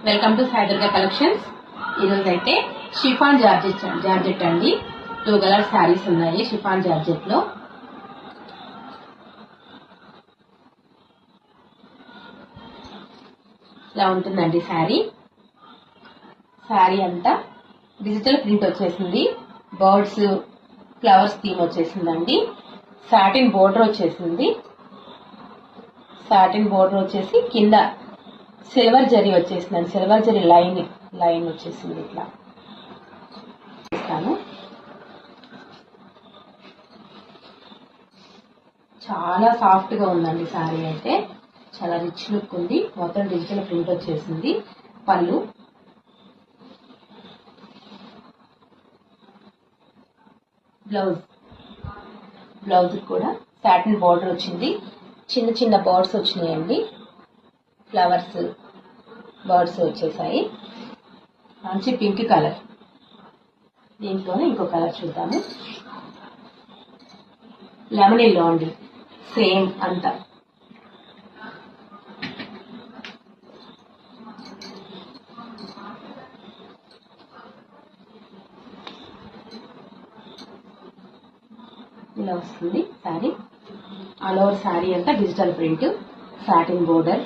Welcome to Sai Durga collections. ఈరోజు అయితే chiffon georgette అండి. 2 కలర్ శారీస్ ఉన్నాయి షిఫాన్ జార్జెట్ లో. ఇలా ఉంటుందండి శారీ అంతా డిజిటల్ ప్రింట్ వచ్చేసింది. బర్డ్స్ ఫ్లవర్స్ థీమ్ వచ్చేసిందండి. సాటిన్ బోర్డర్ వచ్చేసింది. సాటిన్ బోర్డర్ వచ్చేసి కింద సిల్వర్ జరీ వచ్చేసిందండి. సిల్వర్ జరీ లైన్ వచ్చేసింది. ఇట్లా ఇస్తాను. చాలా సాఫ్ట్ గా ఉందండి శారీ అయితే. చాలా రిచ్ లుక్ ఉంది. మొత్తం డిజిటల్ ప్రింట్ వచ్చేసింది. పళ్ళు బ్లౌజ్ కూడా సాటిన్ బోర్డర్ వచ్చింది. చిన్న చిన్న బర్డ్స్ వచ్చినాయండి. ఫ్లవర్స్ బర్డ్స్ వచ్చేసాయి. మంచి పింక్ కలర్. దీంట్లోనే ఇంకో కలర్ చూద్దాము. లెమన్ ఎల్లో అండి. సేమ్ అంతా ఇలా వస్తుంది శారీ. ఆల్ ఓవర్ శారీ అంతా digital print, satin border.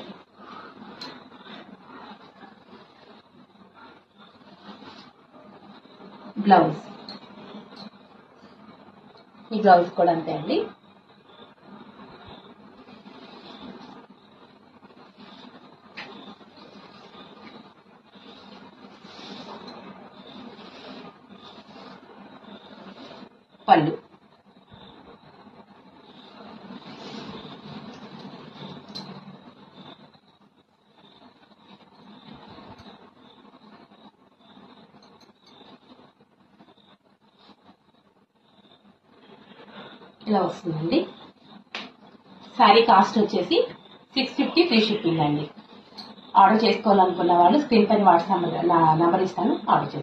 Blouse, ఈ బ్లౌజ్ కూడా అంతే అండి. పళ్ళు ఇలా వస్తుందండి. శారీ కాస్ట్ వచ్చేసి 650 ఫ్రీ షిప్పింగ్ అండి. ఆర్డర్ చేసుకోవాలనుకున్న వాళ్ళు స్క్రీన్ పైన వాట్సాప్ నంబర్ ఇస్తాను, ఆర్డర్ చేసుకోండి.